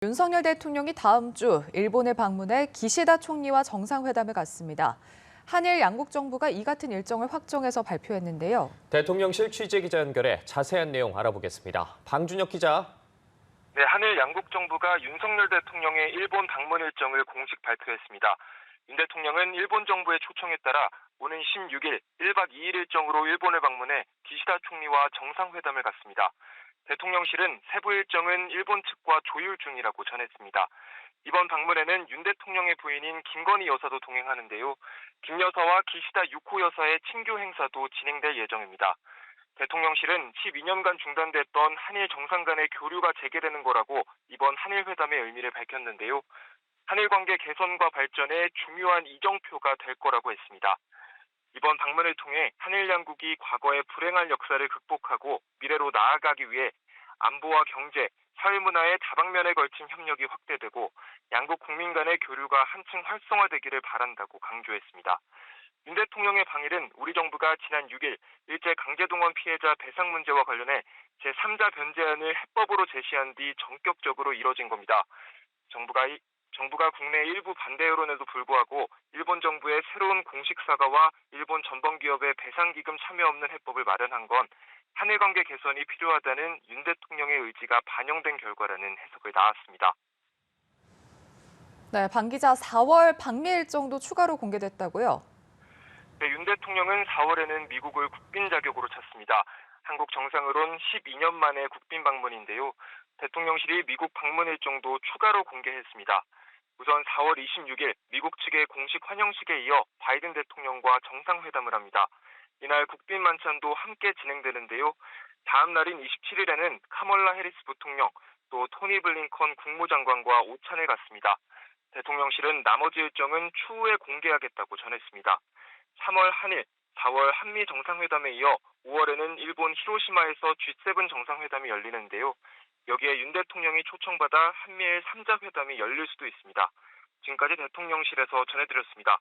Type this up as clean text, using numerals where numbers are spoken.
윤석열 대통령이 다음 주 일본에 방문해 기시다 총리와 정상회담을 갖습니다. 한일 양국 정부가 이 같은 일정을 확정해서 발표했는데요. 대통령실 취재기자 연결해 자세한 내용 알아보겠습니다. 방준혁 기자. 네, 한일 양국 정부가 윤석열 대통령의 일본 방문 일정을 공식 발표했습니다. 윤 대통령은 일본 정부의 초청에 따라 오는 16일 1박 2일 일정으로 일본을 방문해 기시다 총리와 정상회담을 갖습니다. 대통령실은 세부 일정은 일본 측과 조율 중이라고 전했습니다. 이번 방문에는 윤 대통령의 부인인 김건희 여사도 동행하는데요. 김 여사와 기시다 6호 여사의 친교 행사도 진행될 예정입니다. 대통령실은 12년간 중단됐던 한일 정상 간의 교류가 재개되는 거라고 이번 한일 회담의 의미를 밝혔는데요. 한일 관계 개선과 발전에 중요한 이정표가 될 거라고 했습니다. 이번 방문을 통해 한일 양국이 과거의 불행한 역사를 극복하고 미래로 나아가기 위해 안보와 경제, 사회문화의 다방면에 걸친 협력이 확대되고 양국 국민 간의 교류가 한층 활성화되기를 바란다고 강조했습니다. 윤 대통령의 방일은 우리 정부가 지난 6일 일제 강제동원 피해자 배상 문제와 관련해 제3자 변제안을 해법으로 제시한 뒤 전격적으로 이뤄진 겁니다. 정부가 국내 일부 반대 여론에도 불구하고 일본 정부의 새로운 공식 사과와 일본 전범기업의 배상기금 참여 없는 해법을 마련한 건 한일 관계 개선이 필요하다는 윤 대통령의 의지가 반영된 결과라는 해석을 낳았습니다. 네, 방 기자 4월 방미 일정도 추가로 공개됐다고요? 네, 윤 대통령은 4월에는 미국을 국빈 자격으로 찾습니다. 한국 정상으론 12년 만에 국빈 방문인데요. 대통령실이 미국 방문 일정도 추가로 공개했습니다. 우선 4월 26일 미국 측의 공식 환영식에 이어 바이든 대통령과 정상회담을 합니다. 이날 국빈 만찬도 함께 진행되는데요. 다음 날인 27일에는 카멀라 해리스 부통령, 또 토니 블링컨 국무장관과 오찬을 갖습니다. 대통령실은 나머지 일정은 추후에 공개하겠다고 전했습니다. 3월 한일, 4월 한미 정상회담에 이어 5월에는 일본 히로시마에서 G7 정상회담이 열리는데요. 여기에 윤 대통령이 초청받아 한미일 3자 회담이 열릴 수도 있습니다. 지금까지 대통령실에서 전해드렸습니다.